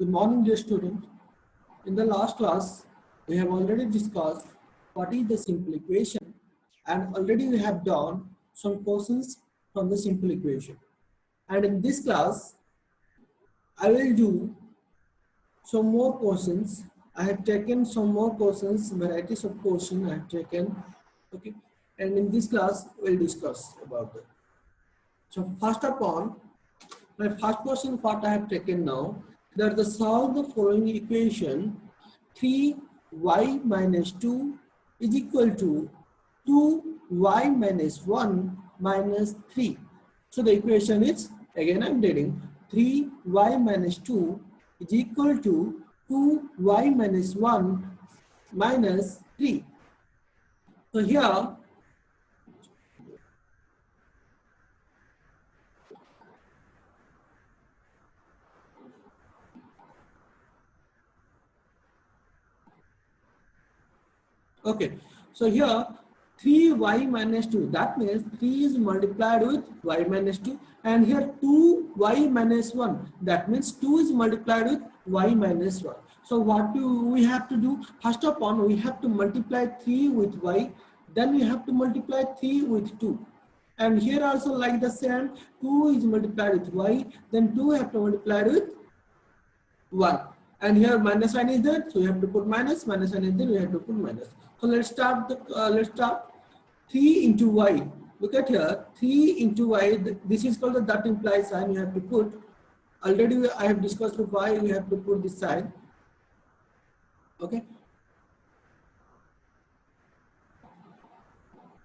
Good morning, dear student. In the last class, we have already discussed what is the simple equation, and already we have done some questions from the simple equation. And in this class, I will do some more questions. I have taken some more questions, varieties of questions I have taken. Okay, and in this class, we'll discuss about that. So first of all, my first question what I have taken now, that the solve the following equation 3y minus 2 is equal to 2y minus 1 minus 3. So the equation is, again I'm reading, 3y minus 2 is equal to 2y minus 1 minus 3. So here, okay, so here 3y minus 2, that means 3 is multiplied with y minus 2, and here 2y minus 1, that means 2 is multiplied with y minus 1. So what do we have to do? First of all, we have to multiply 3 with y, then we have to multiply 3 with 2. And here also like the same, 2 is multiplied with y, then 2 have to multiply with 1. And here minus sign is there, so you have to put minus, minus sign is there, you have to put minus. So let's start 3 into y. Look at here, 3 into y, this is called the that implies sign, you have to put. Already I have discussed why you have to put this sign. Okay.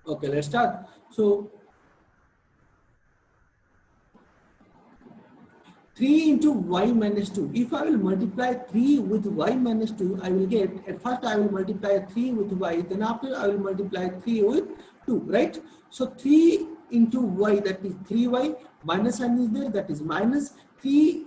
Okay, let's start. So 3 into y minus 2. If I will multiply 3 with y minus 2, I will get, at first I will multiply 3 with y, then after I will multiply 3 with 2, right? So 3 into y, that is 3y, minus sign is there, that is minus 3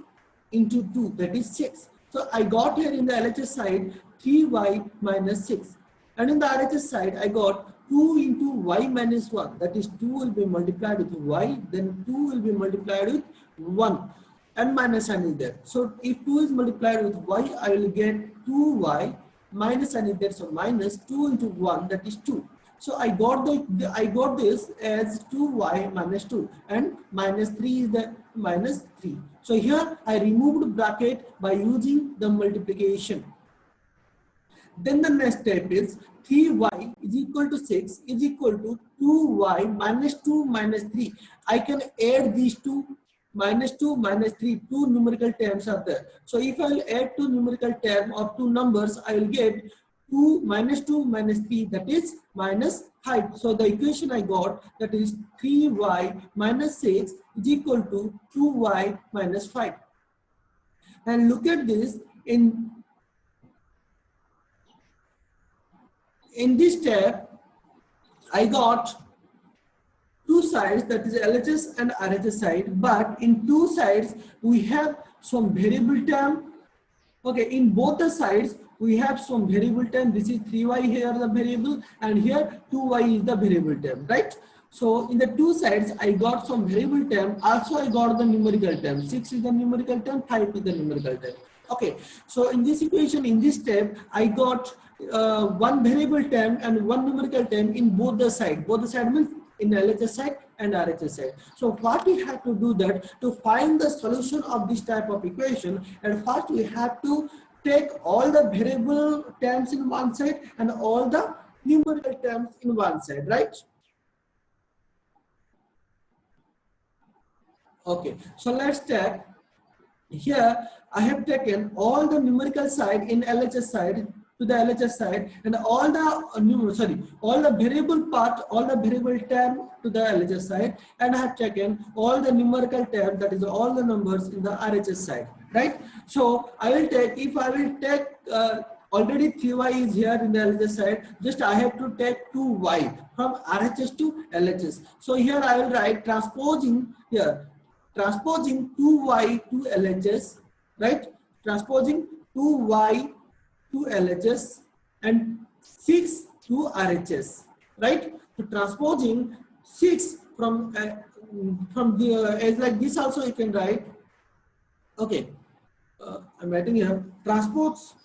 into 2, that is 6. So I got here in the LHS side 3y minus 6. And in the RHS side, I got 2 into y minus 1, that is 2 will be multiplied with y, then 2 will be multiplied with 1. And minus sign is there. So if 2 is multiplied with y, I will get 2y, minus sign is there, so minus 2 into 1, that is 2. So I got this as 2y minus 2, and minus 3 is the minus 3. So here I removed bracket by using the multiplication. Then the next step is 3y is equal to 6 is equal to 2y minus 2 minus 3. I can add these two, minus 2 minus 3, two numerical terms are there. So if I will add two numerical terms of two numbers, I will get 2 minus 2 minus 3, that is minus 5. So the equation I got, that is 3y minus 6 is equal to 2y minus 5. And look at this, in this step, I got two sides, that is LHS and RHS side, but in two sides we have some variable term. Okay, in both the sides we have some variable term. This is 3y here the variable, and here 2y is the variable term, right? So in the two sides I got some variable term, also I got the numerical term. 6 is the numerical term, 5 is the numerical term. Okay, so in this equation, in this step, I got one variable term and one numerical term in both the side. Both the side means in LHS side and RHS side. So what we have to do that to find the solution of this type of equation, and first we have to take all the variable terms in one side and all the numerical terms in one side, right? Okay, so let's take, here I have taken all the numerical side in LHS side to the LHS side, and all the all the variable part, all the variable term to the LHS side, and I have taken all the numerical term, that is all the numbers in the RHS side, right? So I will take, if I will take already 3y is here in the LHS side, just I have to take 2y from RHS to LHS. So here I will write transposing here, transposing 2y to LHS, right? Transposing 2y to LHS and 6 to RHS, right? So transposing 6 from the as like this also you can write. Okay, I'm writing here transposing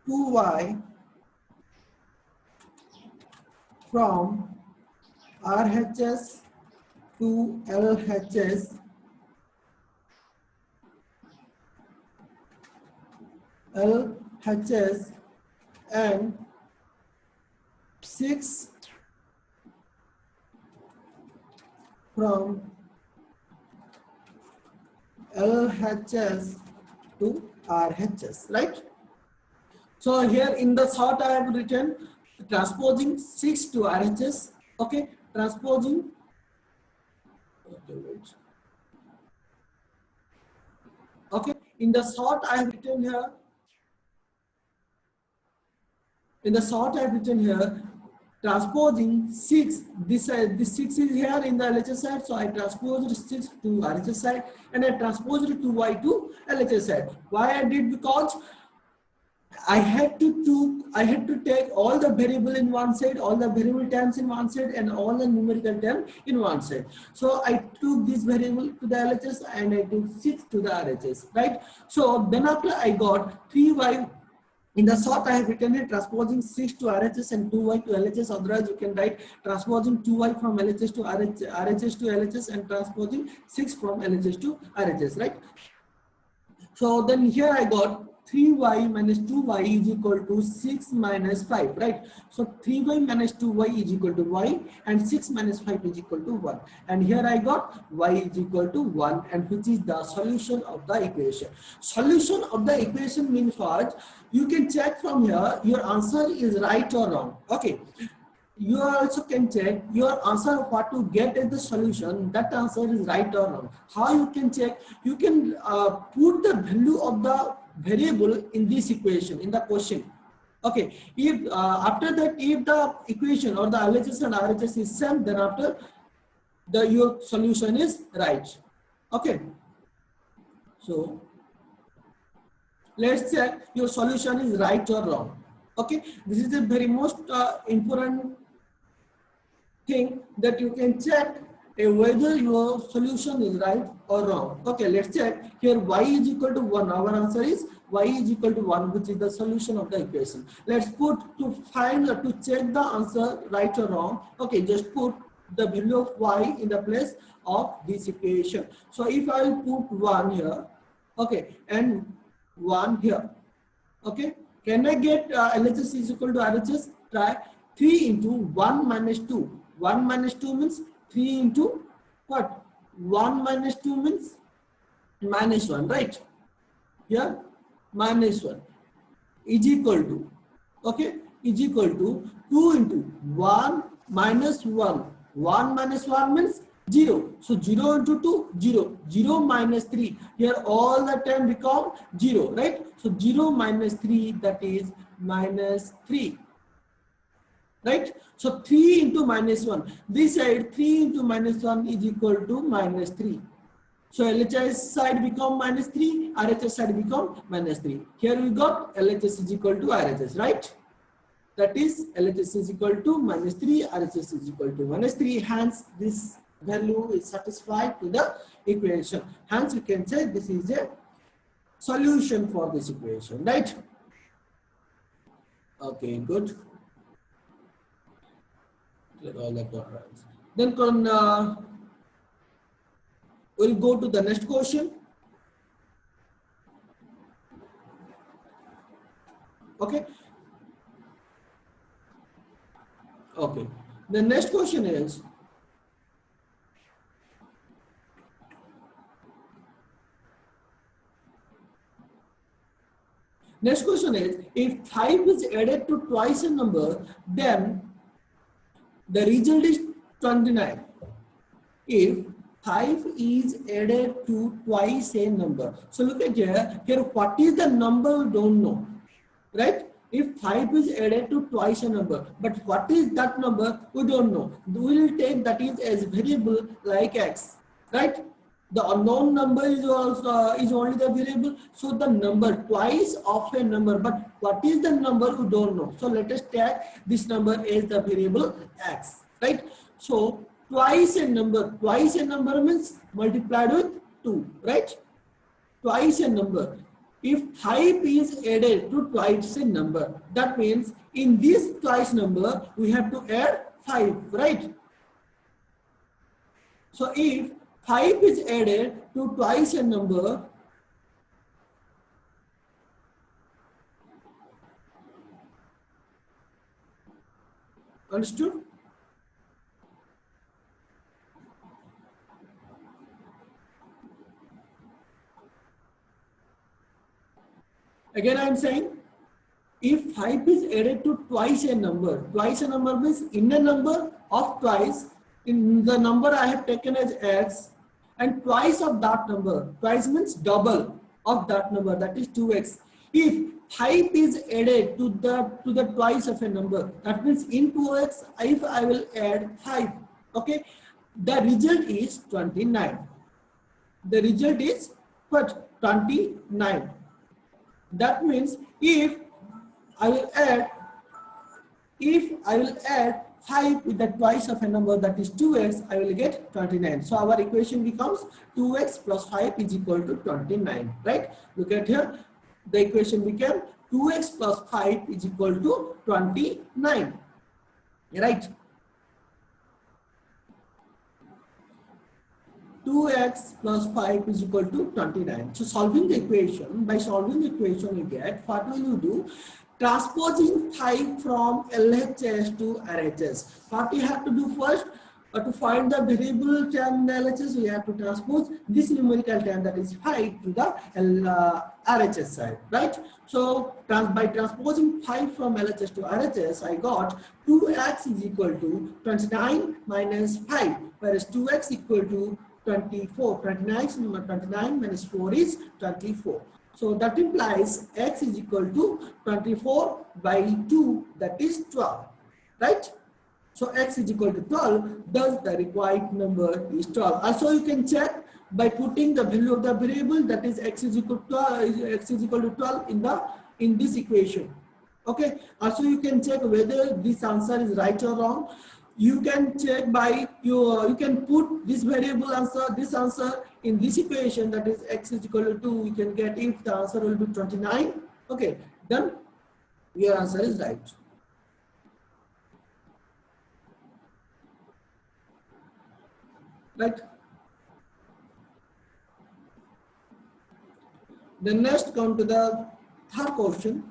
2y from RHS to LHS and 6 from LHS to RHS, right? So here in the short I have written transposing 6 to RHS, okay, transposing, okay, wait. Okay, in the short I have written here, transposing 6, this 6 is here in the LHS side, so I transposed 6 to RHS side and I transposed 2y to LHS side. Why I did? Because I had to take all the variable in one side, all the variable terms in one side and all the numerical term in one side. So I took this variable to the LHS and I took 6 to the RHS, right? So then after I got 3y. In the short, I have written it transposing 6 to RHS and 2y to LHS. Otherwise, you can write transposing 2y from LHS to RHS to LHS and transposing 6 from LHS to RHS, right? So then here I got 3y minus 2y is equal to 6 minus 5, right? So 3y minus 2y is equal to y and 6 minus 5 is equal to 1. And here I got y is equal to 1, and which is the solution of the equation. Solution of the equation means what? You can check from here your answer is right or wrong. Okay. You also can check your answer of what to get as the solution, that answer is right or wrong. How you can check? You can put the value of the variable in this equation, in the question. Okay, if after that, if the equation or the LHS and RHS is same, then after your solution is right. Okay, so let's check your solution is right or wrong. Okay, this is the very most important thing that you can check whether your solution is right or wrong. Okay, let's check. Here y is equal to 1. Our answer is y is equal to 1, which is the solution of the equation. Let's put to find or to check the answer right or wrong. Okay, just put the value of y in the place of this equation. So if I will put 1 here, okay, and 1 here, okay, can I get LHS is equal to RHS? Try 3 into 1 minus 2. 1 minus 2 means 3 into what? 1 minus 2 means minus 1, right? Here minus 1 is equal to, okay, is equal to 2 into 1 minus 1. 1 minus 1 means 0. So 0 into 2, 0. 0 minus 3. Here all the term become 0, right? So 0 minus 3, that is minus 3. Right? So 3 into minus 1. This side 3 into minus 1 is equal to minus 3. So LHS side become minus 3, RHS side become minus 3. Here we got LHS is equal to RHS, right? That is LHS is equal to minus 3, RHS is equal to minus 3. Hence this value is satisfied to the equation. Hence you can say this is a solution for this equation, right? Okay, good. All the quadrants. Then we'll go to the next question. Okay. Okay. The next question is, if 5 is added to twice a number, then the result is 29. If 5 is added to twice a number. So look at here. Here what is the number we don't know, right? If 5 is added to twice a number, but what is that number we don't know. We will take that is as variable like x, right? The unknown number is also is only the variable. So the number twice of a number, but what is the number we don't know. So let us take this number as the variable x, right? So twice a number means multiplied with 2, right? Twice a number. If 5 is added to twice a number, that means in this twice number we have to add 5, right? So if 5 is added to twice a number, understood? Again I am saying, if 5 is added to twice a number means in a number of twice, in the number I have taken as x, and twice of that number, twice means double of that number, that is 2x. If 5 is added to the twice of a number, that means in 2x, if I will add 5, okay, the result is 29. The result is what? 29. That means if I will add 5 with the twice of a number, that is 2x, I will get 29. So our equation becomes 2x plus 5 is equal to 29, right? Look at here, the equation became 2x plus 5 is equal to 29, right? 2x plus 5 is equal to 29. So solving the equation, by solving the equation you get, what will you do? Transposing 5 from LHS to RHS. What you have to do first, to find the variable term in LHS, we have to transpose this numerical term, that is 5, to the RHS side, right? So by transposing 5 from LHS to RHS, I got 2x is equal to 29 minus 5, whereas 2x equal to 24. 29 minus 4 is 24. So that implies x is equal to 24 by 2, that is 12, right? So x is equal to 12, thus the required number is 12. Also you can check by putting the value of the variable, that is x is equal to 12 in this equation. Okay. Also you can check whether this answer is right or wrong. You can check by you can put this variable answer, this answer in this equation, that is x is equal to 2. You can get if the answer will be 29. Okay, then your answer is right. Right. Then next come to the third question.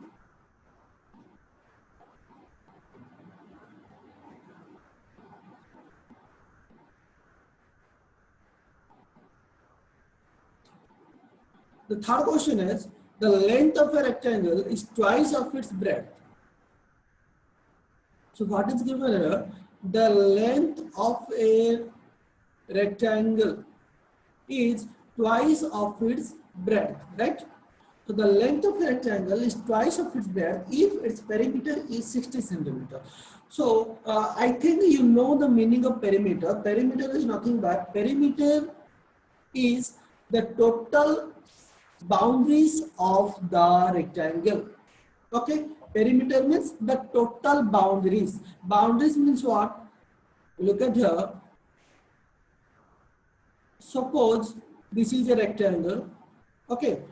The third question is, the length of a rectangle is twice of its breadth. So what is given here? The length of a rectangle is twice of its breadth, right? So the length of a rectangle is twice of its breadth if its perimeter is 60 centimeter. So I think you know the meaning of perimeter. Perimeter is nothing but, perimeter is the total boundaries of the rectangle. Okay, perimeter means the total boundaries. Boundaries means what? Look at here. Suppose this is a rectangle. Okay,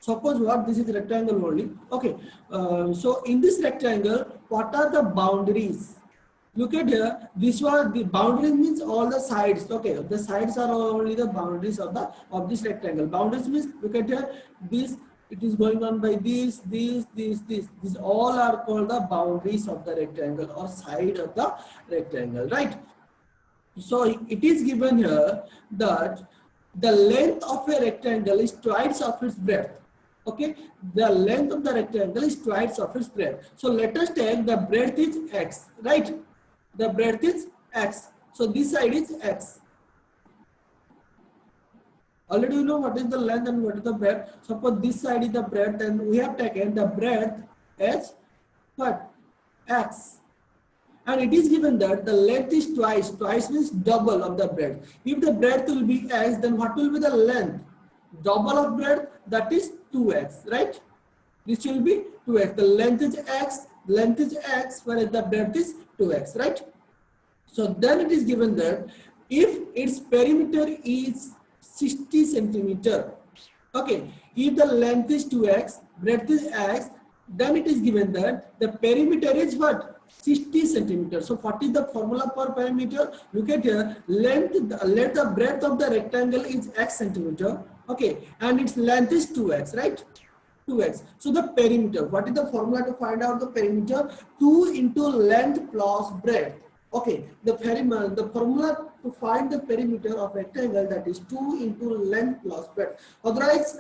suppose what, this is a rectangle only. Okay, so in this rectangle, what are the boundaries? Look at here, this was the boundary means all the sides. Okay, the sides are only the boundaries of this rectangle. Boundaries means, look at here, this, it is going on by this. These all are called the boundaries of the rectangle or side of the rectangle, right? So it is given here that the length of a rectangle is twice of its breadth. Okay, the length of the rectangle is twice of its breadth. So let us take the breadth is x, right? The breadth is x. So this side is x. Already you know what is the length and what is the breadth. Suppose this side is the breadth and we have taken the breadth as what? X. and it is given that the length is twice means double of the breadth. If the breadth will be x, then what will be the length? Double of breadth, that is 2x, right? This will be 2x. The length is x, whereas the breadth is 2x, right? So then it is given that if its perimeter is 60 centimeter, okay, if the length is 2x, breadth is x, then it is given that the perimeter is what? 60 centimeters. So what is the formula for perimeter? Look at here, the breadth of the rectangle is x centimeter, okay, and its length is 2x, right? 2x. So the perimeter, what is the formula to find out the perimeter? 2 into length plus breadth. Okay, the formula to find the perimeter of rectangle, that is 2 into length plus breadth. Otherwise,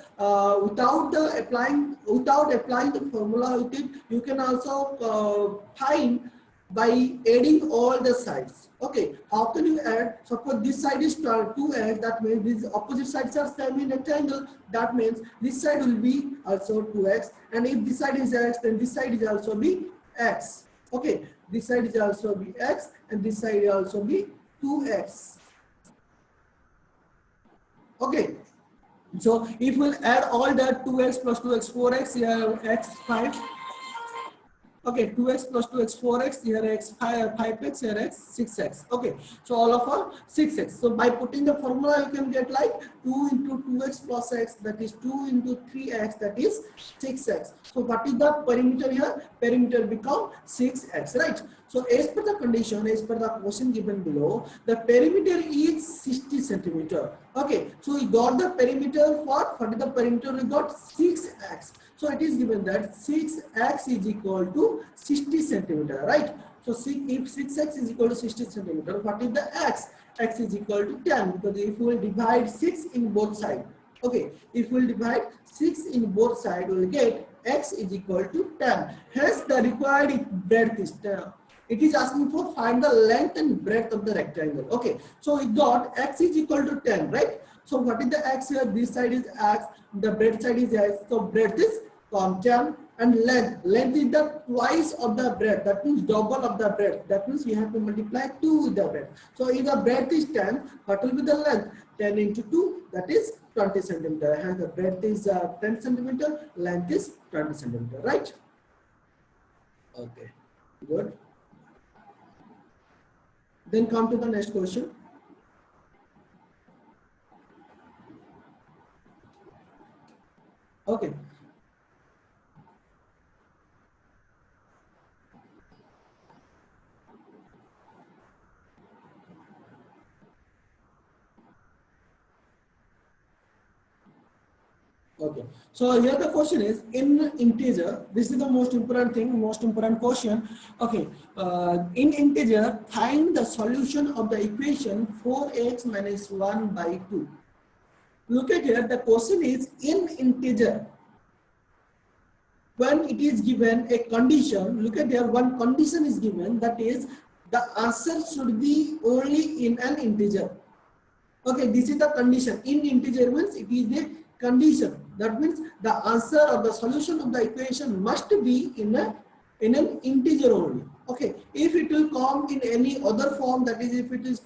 without applying the formula with it, you can also find by adding all the sides. Okay, how can you add? Suppose this side is 2x, that means these opposite sides are same in rectangle. That means this side will be also 2x, and if this side is x, then this side is also be x. Okay, this side is also be x, and this side will also be 2x. Okay, so if we'll add all that, 2x plus 2x 4x, here x 5. Okay, 2x plus 2x 4x, here x 5x, here x 6x. Okay, so all of our 6x. So by putting the formula, you can get like 2 into 2x plus x, that is 2 into 3x, that is 6x. So what is the perimeter here? Perimeter become 6x, right? So as per the condition, as per the question given below, the perimeter is 60 centimeter. Okay, so we got the perimeter for, what is the perimeter? We got 6x. So it is given that 6x is equal to 60 centimeter, right? So if 6x is equal to 60 centimeter, what is the x? X is equal to 10, because if we will divide 6 in both sides, okay, if we will divide 6 in both sides, we will get x is equal to 10. Hence the required breadth is 10. It is asking for find the length and breadth of the rectangle. Okay, so we got x is equal to 10, right? So what is the x here? This side is x, the breadth side is x, so breadth is 10, and length is the twice of the breadth, that means double of the breadth. That means we have to multiply 2 with the breadth. So if the breadth is 10, what will be the length? 10 into 2, that is 20 centimeter. And the breadth is 10 centimeter, length is 20 centimeter, right? Okay, good. Then come to the next question. Okay. Okay, so here the question is, in integer, this is the most important thing, most important question. Okay, in integer, find the solution of the equation 4x minus 1 by 2. Look at here, the question is in integer. When it is given a condition, look at here, one condition is given, that is the answer should be only in an integer. Okay, this is the condition. In integer means it is the condition. That means the answer or the solution of the equation must be in an integer only. Okay, if it will come in any other form, that is if it is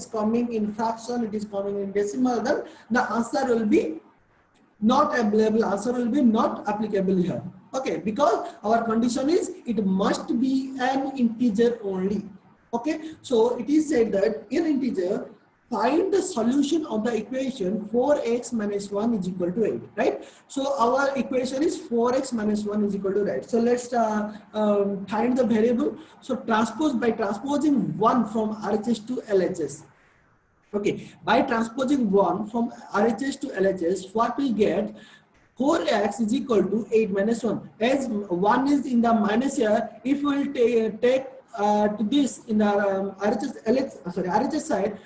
coming in fraction, it is coming in decimal, then the answer will be not available, answer will be not applicable here. Okay, because our condition is it must be an integer only. Okay, so it is said that in integer, find the solution of the equation 4x minus 1 is equal to 8, right? So our equation is 4x minus 1 is equal to 8. So let's find the variable. So by transposing 1 from RHS to LHS. Okay, by transposing 1 from RHS to LHS, what we get? 4x is equal to 8 minus 1. As 1 is in the minus here, if we will take to this in the RHS side,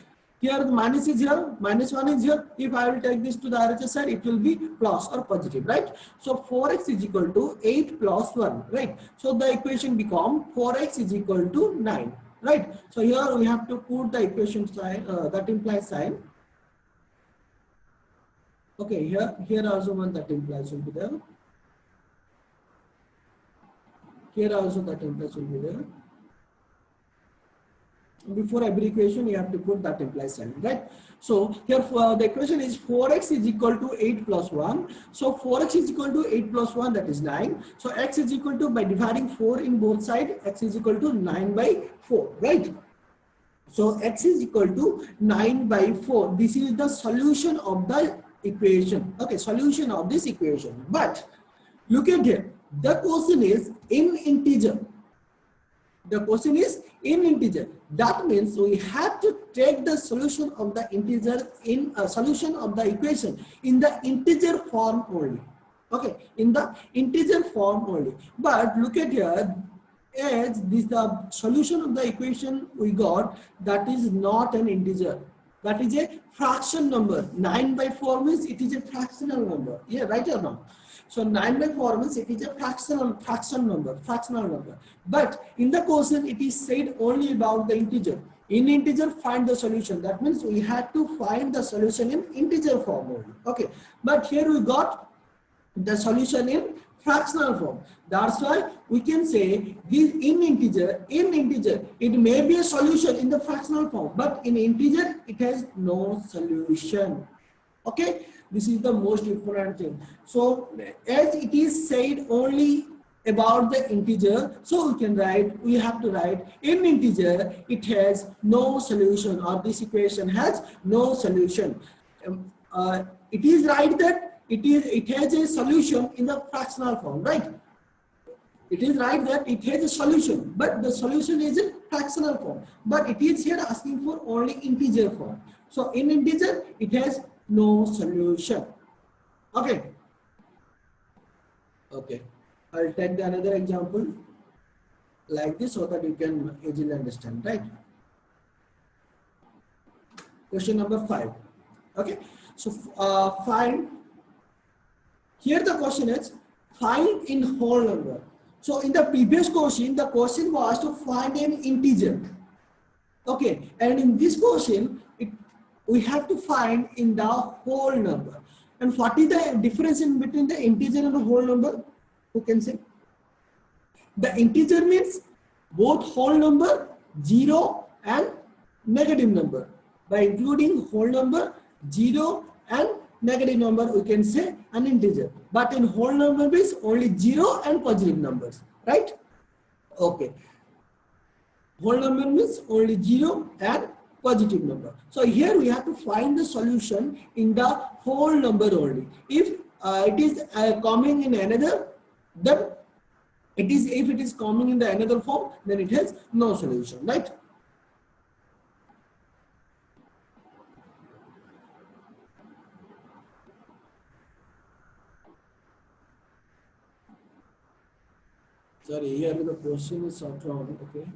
here the minus is here, minus 1 is here. If I will take this to the RHS side, it will be plus or positive, right? So 4x is equal to 8 plus 1, right? So the equation become 4x is equal to 9, right? So here we have to put the equation sign, that implies sign. Okay, here also one that implies will be there. Here also that implies will be there. before every equation you have to put that implies sign, right? So here the equation is 4x is equal to 8 plus 1. So 4x is equal to 8 plus 1, that is 9. So x is equal to, by dividing 4 in both sides, x is equal to 9 by 4, right? So x is equal to 9 by 4. This is the solution of the equation. Okay, solution of this equation. But look at here. The question is in integer. The question is in integer. That means we have to take the solution of the integer in a solution of the equation in the integer form only. Okay, in the integer form only. But look at here, as this the solution of the equation we got, that is not an integer. That is a fraction number. 9 by 4 means it is a fractional number. Yeah, right or no? So 9 by 4 means it is a fraction number. But in the question, it is said only about the integer. In integer, find the solution. That means we had to find the solution in integer form only. Okay, but here we got the solution in fractional form. That's why we can say this in integer, it may be a solution in the fractional form, but in integer, it has no solution. Okay, this is the most important thing. So as it is said only about the integer, so we have to write in integer, it has no solution, or this equation has no solution. It is right that it has a solution in the fractional form, right? It is right that it has a solution, but the solution is in fractional form. But it is here asking for only integer form. So in integer, it has no solution. Okay. Okay. I'll take another example like this so that you can easily understand, right? Question number 5. Okay. So find. Here the question is find in whole number. So in the previous question, the question was to find an integer. Okay, and in this question, we have to find in the whole number. And what is the difference in between the integer and the whole number? Who can say? The integer means both whole number, 0 and negative number. By including whole number, 0 and negative number, we can say an integer. But in whole number means only 0 and positive numbers, right? Okay. Whole number means only 0 and positive number. So here we have to find the solution in the whole number only. If it is coming in another, then it is, if it is coming in the another form, then it has no solution, right? Sorry, here the question is not wrong. Okay.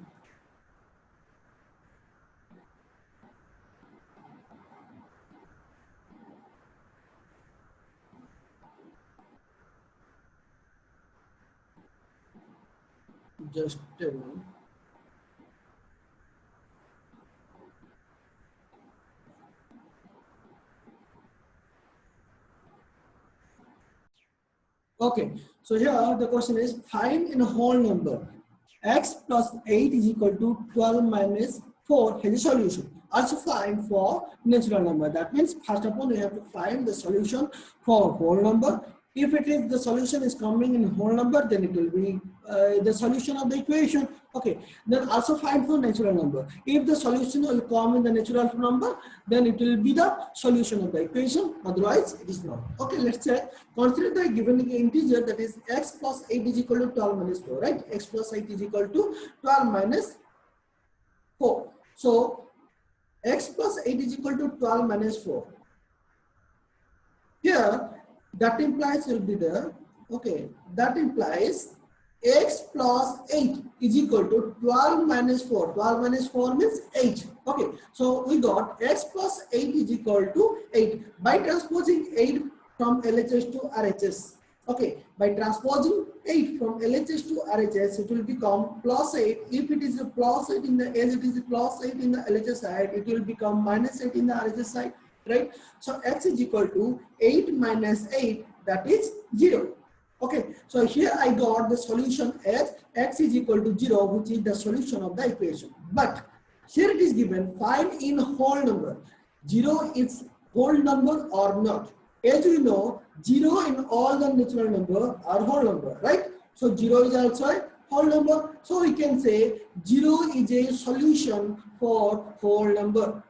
Just tell me. Okay, so here the question is find in a whole number x plus 8 is equal to 12 minus 4 has a solution. Also find for natural number. That means first of all we have to find the solution for whole number. If it is the solution is coming in whole number, then it will be the solution of the equation. Okay, then also find for natural number. If the solution will come in the natural number, then it will be the solution of the equation. Otherwise, it is not. Okay, let's say consider the given integer, that is x plus 8 is equal to 12 minus 4, right? X plus 8 is equal to 12 minus 4. So x plus 8 is equal to 12 minus 4. Here, that implies will be there. Okay, that implies x plus 8 is equal to 12 minus 4. 12 minus 4 means 8. Okay, so we got x plus 8 is equal to 8 by transposing 8 from LHS to RHS. Okay, by transposing 8 from LHS to RHS, it will become plus 8. If it is a plus 8 in the, as it is a plus 8 in the LHS side, it will become minus 8 in the RHS side. Right? So x is equal to 8 minus 8, that is 0. Okay, so here I got the solution as x is equal to 0, which is the solution of the equation. But Here it is given, find in whole number. 0 is whole number or not. As we know, 0 in all the natural number are whole number, right? So 0 is also a whole number. So we can say 0 is a solution for whole number.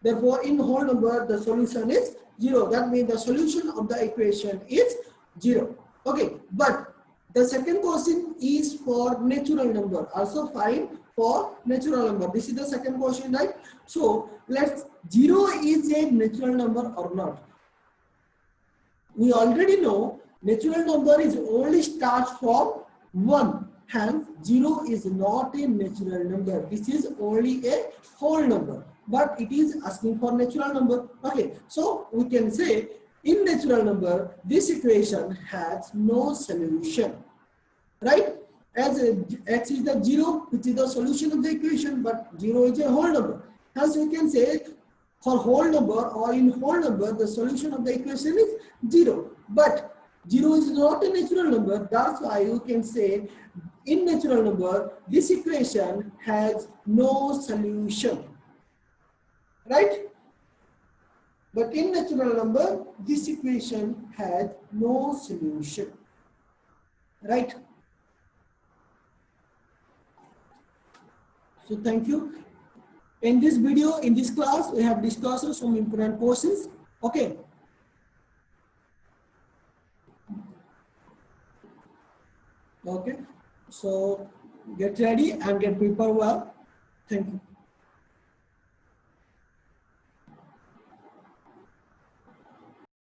Therefore, in whole number, the solution is 0. That means the solution of the equation is 0. Okay, but the second question is for natural number. Also find for natural number. This is the second question, right? So let's 0 is a natural number or not. We already know natural number is only starts from 1. Hence 0 is not a natural number. This is only a whole number. But it is asking for natural number. Okay, so we can say in natural number, this equation has no solution, right? As x is the 0, which is the solution of the equation, but 0 is a whole number. Hence we can say for whole number or in whole number, the solution of the equation is 0. But 0 is not a natural number. That's why you can say in natural number, this equation has no solution, right? But in natural number, this equation has no solution, right? So thank you. In this video, in this class, we have discussed some important questions. Okay. Okay. So get ready and get prepared well. Thank you.